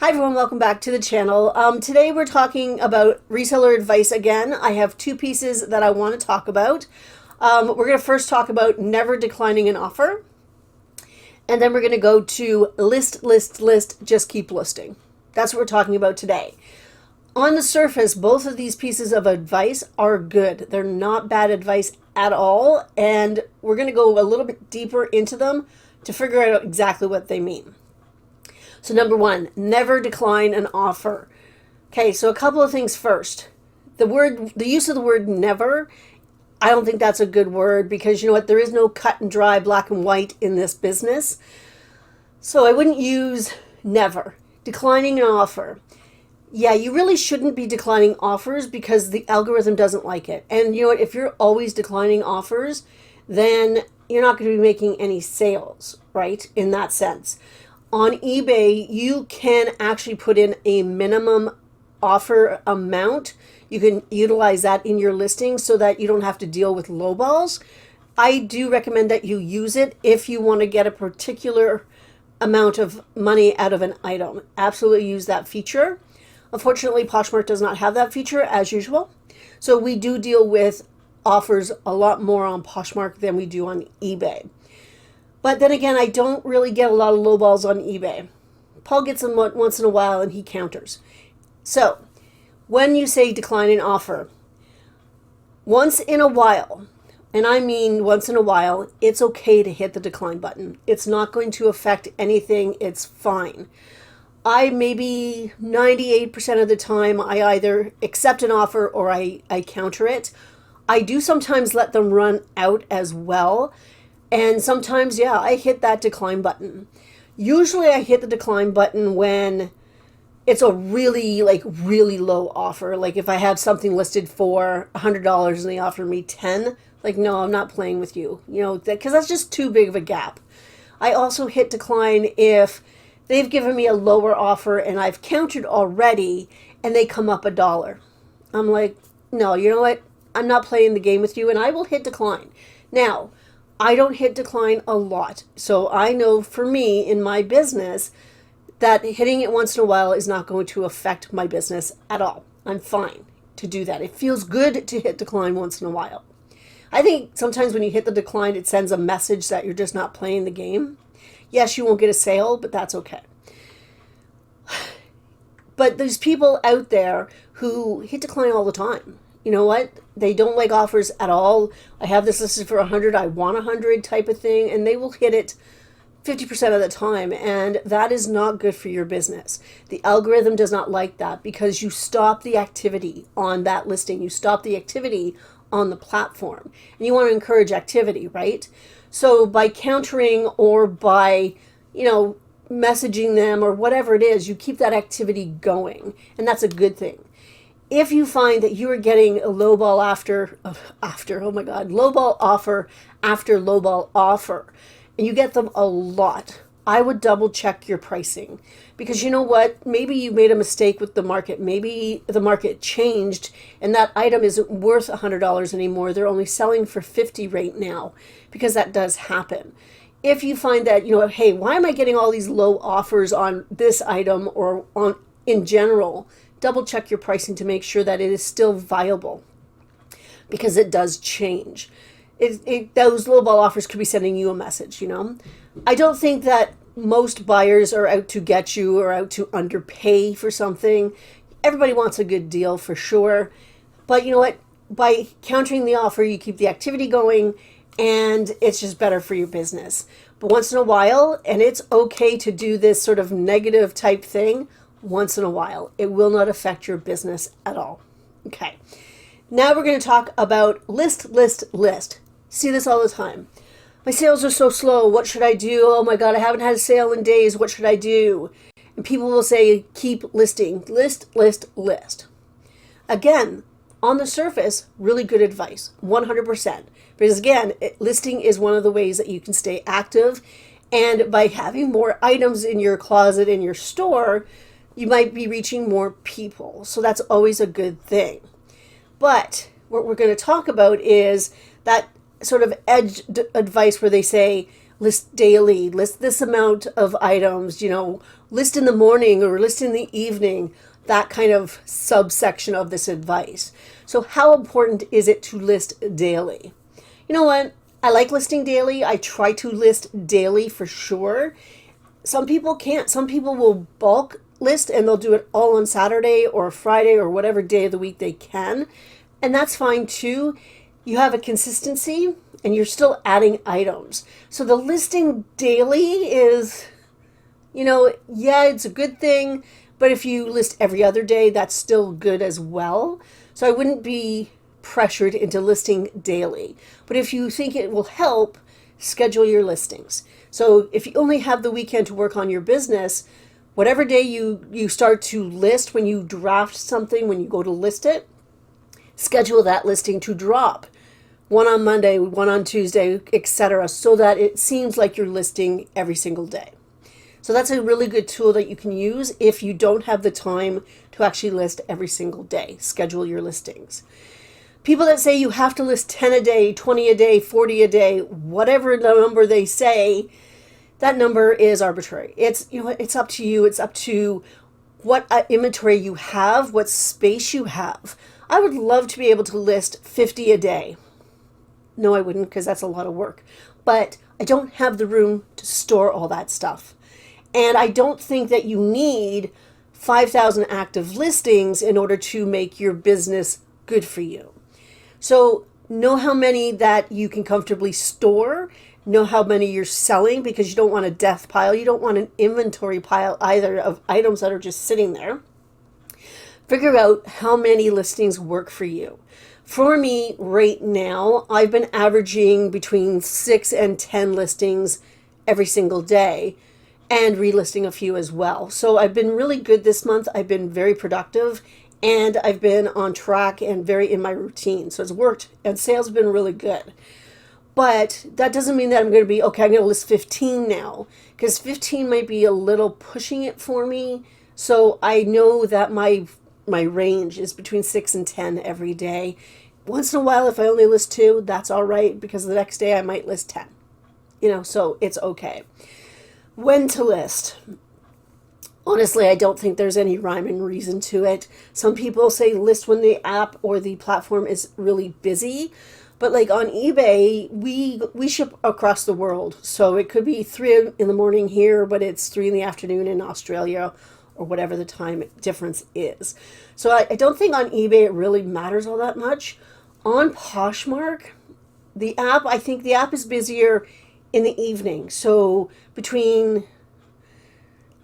Hi everyone, welcome back to the channel. Today we're talking about reseller advice again. I have two pieces that I want to talk about. We're going to first talk about never declining an offer. And then we're going to go to list, just keep listing. That's what we're talking about today. On the surface, both of these pieces of advice are good. They're not bad advice at all. And we're going to go a little bit deeper into them to figure out exactly what they mean. So number one, never decline an offer. Okay, so a couple of things first. The use of the word never, I don't think that's a good word because you know what, there is no cut and dry, black and white in this business. So I wouldn't use never. Declining an offer. Yeah, you really shouldn't be declining offers because the algorithm doesn't like it. And you know what, if you're always declining offers, then you're not going to be making any sales, right? In that sense. On eBay, you can actually put in a minimum offer amount. You can utilize that in your listing so that you don't have to deal with lowballs. I do recommend that you use it if you want to get a particular amount of money out of an item. Absolutely use that feature. Unfortunately, Poshmark does not have that feature as usual. So we do deal with offers a lot more on Poshmark than we do on eBay. But then again, I don't really get a lot of lowballs on eBay. Paul gets them once in a while and he counters. So when you say decline an offer, once in a while, and I mean once in a while, it's okay to hit the decline button. It's not going to affect anything. It's fine. I maybe 98% of the time, I either accept an offer or I counter it. I do sometimes let them run out as well. And sometimes, yeah, I hit that decline button. Usually I hit the decline button when it's a really low offer. Like if I have something listed for $100 and they offer me 10, like, no, I'm not playing with you, you know, because that's just too big of a gap. I also hit decline if they've given me a lower offer and I've countered already and they come up $1. I'm like, no, you know what? I'm not playing the game with you and I will hit decline. Now, I don't hit decline a lot. So I know for me in my business that hitting it once in a while is not going to affect my business at all. I'm fine to do that. It feels good to hit decline once in a while. I think sometimes when you hit the decline, it sends a message that you're just not playing the game. Yes, you won't get a sale, but that's okay. But there's people out there who hit decline all the time. You know what? They don't like offers at all. I have this listed for 100. I want 100 type of thing. And they will hit it 50% of the time. And that is not good for your business. The algorithm does not like that because you stop the activity on that listing. You stop the activity on the platform. And you want to encourage activity, right? So by countering or by, you know, messaging them or whatever it is, you keep that activity going. And that's a good thing. If you find that you are getting a lowball lowball offer after lowball offer, and you get them a lot, I would double check your pricing. Because you know what? Maybe you made a mistake with the market. Maybe the market changed and that item isn't worth $100 anymore. They're only selling for $50 right now, because that does happen. If you find that, you know, hey, why am I getting all these low offers on this item or on in general? Double check your pricing to make sure that it is still viable, because it does change. Those lowball offers could be sending you a message, you know. I don't think that most buyers are out to get you or out to underpay for something. Everybody wants a good deal for sure. But you know what? By countering the offer, you keep the activity going and it's just better for your business. But once in a while, and it's okay to do this sort of negative type thing, once in a while. It will not affect your business at all. Okay. Now we're going to talk about list. See this all the time. My sales are so slow. What should I do? Oh my God, I haven't had a sale in days. What should I do? And people will say, keep listing. List. Again, on the surface, really good advice. 100%. Because again, listing is one of the ways that you can stay active. And by having more items in your closet, in your store, you might be reaching more people. So that's always a good thing. But what we're going to talk about is that sort of edge advice where they say, list daily, list this amount of items, you know, list in the morning or list in the evening, that kind of subsection of this advice. So how important is it to list daily? You know what? I like listing daily. I try to list daily for sure. Some people can't. Some people will bulk list and they'll do it all on Saturday or Friday or whatever day of the week they can. And that's fine too. You have a consistency and you're still adding items. So the listing daily is, yeah, it's a good thing. But if you list every other day, that's still good as well. So I wouldn't be pressured into listing daily. But if you think it will help, schedule your listings. So if you only have the weekend to work on your business, whatever day you start to list, when you draft something, when you go to list it, schedule that listing to drop. One on Monday, one on Tuesday, etc., so that it seems like you're listing every single day. So that's a really good tool that you can use if you don't have the time to actually list every single day. Schedule your listings. People that say you have to list 10 a day, 20 a day, 40 a day, whatever the number they say, that number is arbitrary. It's up to you. It's up to what inventory you have, what space you have. I would love to be able to list 50 a day. No, I wouldn't, because that's a lot of work. But I don't have the room to store all that stuff. And I don't think that you need 5,000 active listings in order to make your business good for you. So know how many that you can comfortably store, know how many you're selling, because you don't want a death pile. You don't want an inventory pile either of items that are just sitting there. Figure out how many listings work for you. For me right now, I've been averaging between 6 and 10 listings every single day and relisting a few as well. So I've been really good this month. I've been very productive and I've been on track and very in my routine. So it's worked and sales have been really good. But that doesn't mean that I'm going to be, okay, I'm going to list 15 now, because 15 might be a little pushing it for me. So I know that my range is between 6 and 10 every day. Once in a while, if I only list 2, that's all right, because the next day I might list 10. So it's okay. When to list? Honestly, I don't think there's any rhyme and reason to it. Some people say list when the app or the platform is really busy. But like on eBay, we ship across the world. So it could be 3 in the morning here, but it's 3 in the afternoon in Australia or whatever the time difference is. So I don't think on eBay it really matters all that much. On Poshmark, I think the app is busier in the evening. So between,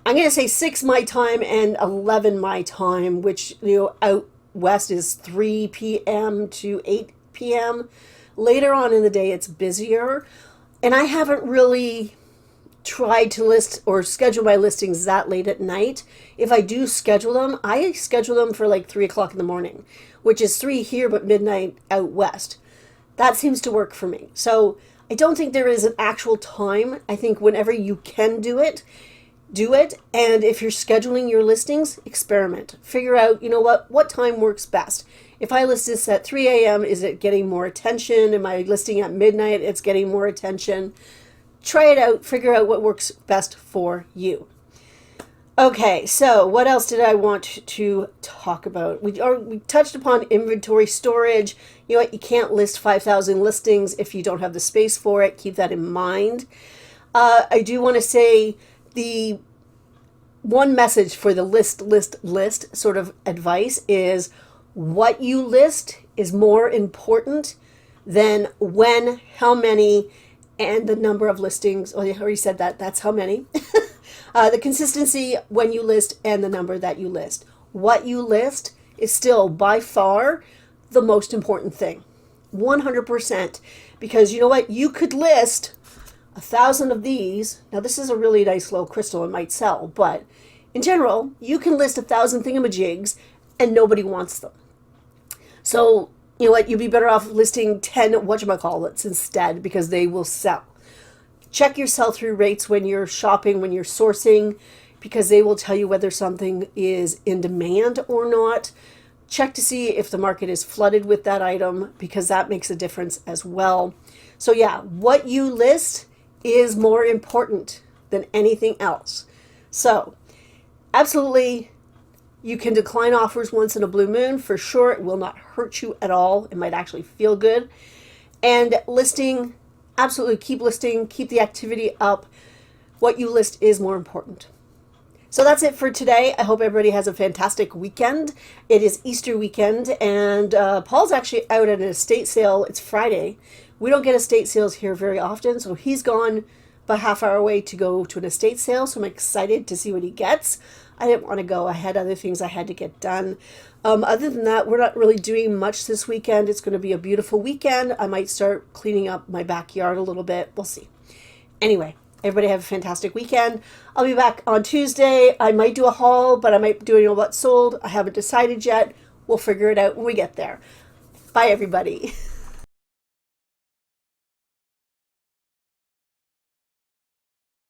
I'm going to say 6 my time and 11 my time, which, out west is 3 p.m. to 8 p.m. Later on in the day, it's busier. And I haven't really tried to list or schedule my listings that late at night. If I do schedule them, I schedule them for like 3 o'clock in the morning, which is 3 here, but midnight out west. That seems to work for me. So I don't think there is an actual time. I think whenever you can do it. And if you're scheduling your listings, experiment. Figure out, what time works best. If I list this at 3 a.m., is it getting more attention? Am I listing at midnight? It's getting more attention. Try it out. Figure out what works best for you. Okay, so what else did I want to talk about? We touched upon inventory storage. You can't list 5,000 listings if you don't have the space for it. Keep that in mind. I do want to say the one message for the list sort of advice is what you list is more important than when, how many, and the number of listings. Oh, I already said that. That's how many. The consistency when you list and the number that you list. What you list is still by far the most important thing. 100%. Because you know what? You could list 1,000 of these. Now, this is a really nice low crystal. It might sell. But in general, you can list 1,000 thingamajigs and nobody wants them. So, you know what? You'd be better off listing 10 whatchamacallits instead, because they will sell. Check your sell-through rates when you're shopping, when you're sourcing, because they will tell you whether something is in demand or not. Check to see if the market is flooded with that item, because that makes a difference as well. So yeah, what you list is more important than anything else. So absolutely, you can decline offers once in a blue moon for sure. It will not hurt you at all. It might actually feel good. And listing, absolutely keep listing, keep the activity up. What you list is more important. So that's it for today. I hope everybody has a fantastic weekend. It is Easter weekend, and Paul's actually out at an estate sale. It's Friday. We don't get estate sales here very often, so he's gone about half hour away to go to an estate sale, so I'm excited to see what he gets. I didn't want to go. I had other things I had to get done. Other than that, we're not really doing much this weekend. It's going to be a beautiful weekend. I might start cleaning up my backyard a little bit. We'll see. Anyway, everybody have a fantastic weekend. I'll be back on Tuesday. I might do a haul, but I might do what's sold. I haven't decided yet. We'll figure it out when we get there. Bye, everybody.